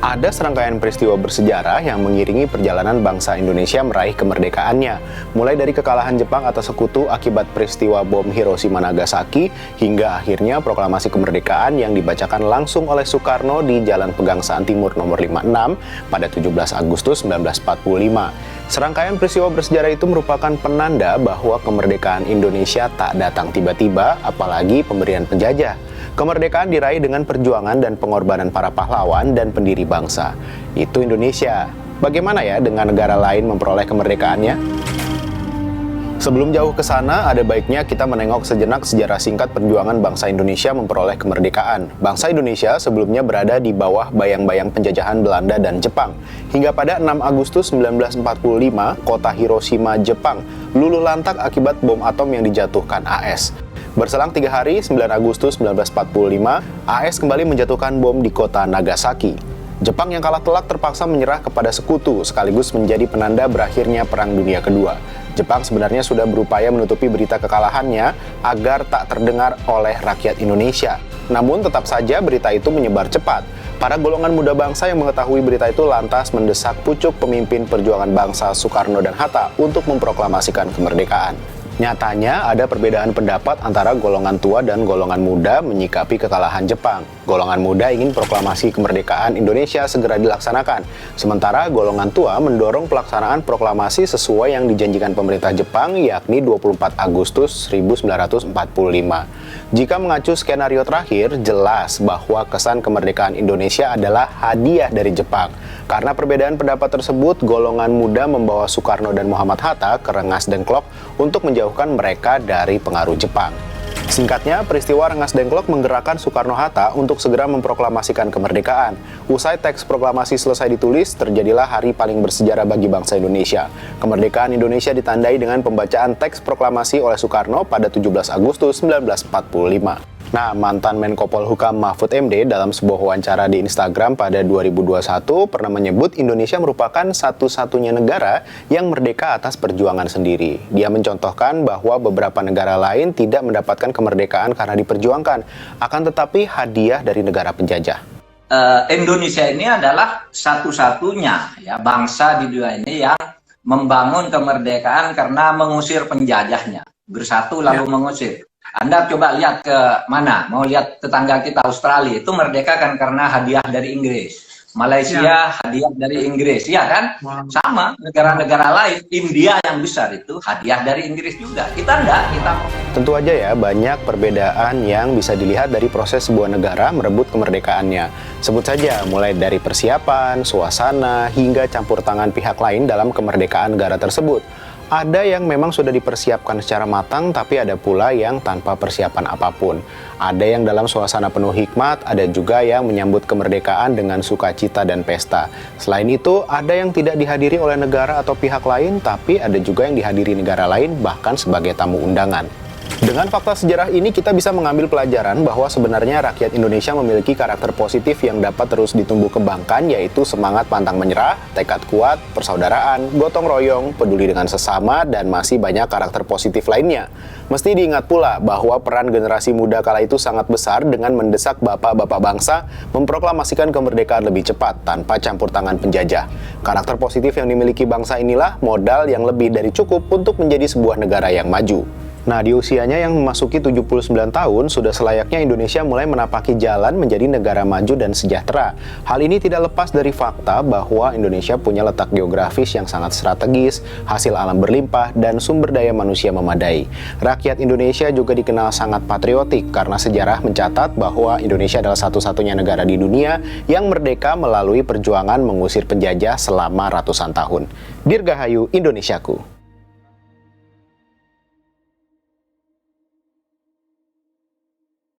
Ada serangkaian peristiwa bersejarah yang mengiringi perjalanan bangsa Indonesia meraih kemerdekaannya, mulai dari kekalahan Jepang atas sekutu akibat peristiwa bom Hiroshima Nagasaki, hingga akhirnya proklamasi kemerdekaan yang dibacakan langsung oleh Soekarno di Jalan Pegangsaan Timur nomor 56 pada 17 Agustus 1945. Serangkaian peristiwa bersejarah itu merupakan penanda bahwa kemerdekaan Indonesia tak datang tiba-tiba, apalagi pemberian penjajah. Kemerdekaan diraih dengan perjuangan dan pengorbanan para pahlawan dan pendiri bangsa. Itu Indonesia. Bagaimana ya dengan negara lain memperoleh kemerdekaannya? Sebelum jauh ke sana, ada baiknya kita menengok sejenak sejarah singkat perjuangan bangsa Indonesia memperoleh kemerdekaan. Bangsa Indonesia sebelumnya berada di bawah bayang-bayang penjajahan Belanda dan Jepang. Hingga pada 6 Agustus 1945, kota Hiroshima, Jepang, luluh lantak akibat bom atom yang dijatuhkan AS. Berselang 3 hari, 9 Agustus 1945, AS kembali menjatuhkan bom di kota Nagasaki. Jepang yang kalah telak terpaksa menyerah kepada sekutu, sekaligus menjadi penanda berakhirnya Perang Dunia Kedua. Jepang sebenarnya sudah berupaya menutupi berita kekalahannya agar tak terdengar oleh rakyat Indonesia. Namun tetap saja berita itu menyebar cepat. Para golongan muda bangsa yang mengetahui berita itu lantas mendesak pucuk pemimpin perjuangan bangsa Soekarno dan Hatta untuk memproklamasikan kemerdekaan. Nyatanya ada perbedaan pendapat antara golongan tua dan golongan muda menyikapi kekalahan Jepang. Golongan muda ingin proklamasi kemerdekaan Indonesia segera dilaksanakan, sementara golongan tua mendorong pelaksanaan proklamasi sesuai yang dijanjikan pemerintah Jepang, yakni 24 Agustus 1945. Jika mengacu skenario terakhir, jelas bahwa kesan kemerdekaan Indonesia adalah hadiah dari Jepang. Karena perbedaan pendapat tersebut, golongan muda membawa Soekarno dan Muhammad Hatta ke Rengas Dengklok untuk menjauhkan mereka dari pengaruh Jepang. Singkatnya, peristiwa Rengas Dengklok menggerakkan Soekarno-Hatta untuk segera memproklamasikan kemerdekaan. Usai teks proklamasi selesai ditulis, terjadilah hari paling bersejarah bagi bangsa Indonesia. Kemerdekaan Indonesia ditandai dengan pembacaan teks proklamasi oleh Soekarno pada 17 Agustus 1945. Nah, mantan Menko Polhukam Mahfud MD dalam sebuah wawancara di Instagram pada 2021 pernah menyebut Indonesia merupakan satu-satunya negara yang merdeka atas perjuangan sendiri. Dia mencontohkan bahwa beberapa negara lain tidak mendapatkan kemerdekaan karena diperjuangkan, akan tetapi hadiah dari negara penjajah. Indonesia ini adalah satu-satunya ya bangsa di dunia ini yang membangun kemerdekaan karena mengusir penjajahnya. Bersatu lalu mengusir. Anda coba lihat ke mana, mau lihat tetangga kita Australia, itu merdeka kan karena hadiah dari Inggris. Malaysia hadiah dari Inggris, ya kan? Sama, negara-negara lain, India yang besar itu hadiah dari Inggris juga. Kita enggak, kita... Tentu aja ya, banyak perbedaan yang bisa dilihat dari proses sebuah negara merebut kemerdekaannya. Sebut saja, mulai dari persiapan, suasana, hingga campur tangan pihak lain dalam kemerdekaan negara tersebut. Ada yang memang sudah dipersiapkan secara matang, tapi ada pula yang tanpa persiapan apapun. Ada yang dalam suasana penuh hikmat, ada juga yang menyambut kemerdekaan dengan sukacita dan pesta. Selain itu, ada yang tidak dihadiri oleh negara atau pihak lain, tapi ada juga yang dihadiri negara lain, bahkan sebagai tamu undangan. Dengan fakta sejarah ini, kita bisa mengambil pelajaran bahwa sebenarnya rakyat Indonesia memiliki karakter positif yang dapat terus ditumbuh kembangkan, yaitu semangat pantang menyerah, tekad kuat, persaudaraan, gotong royong, peduli dengan sesama, dan masih banyak karakter positif lainnya. Mesti diingat pula bahwa peran generasi muda kala itu sangat besar dengan mendesak bapak-bapak bangsa memproklamasikan kemerdekaan lebih cepat tanpa campur tangan penjajah. Karakter positif yang dimiliki bangsa inilah modal yang lebih dari cukup untuk menjadi sebuah negara yang maju. Nah, di usianya yang memasuki 79 tahun, sudah selayaknya Indonesia mulai menapaki jalan menjadi negara maju dan sejahtera. Hal ini tidak lepas dari fakta bahwa Indonesia punya letak geografis yang sangat strategis, hasil alam berlimpah, dan sumber daya manusia memadai. Rakyat Indonesia juga dikenal sangat patriotik karena sejarah mencatat bahwa Indonesia adalah satu-satunya negara di dunia yang merdeka melalui perjuangan mengusir penjajah selama ratusan tahun. Dirgahayu Indonesiaku.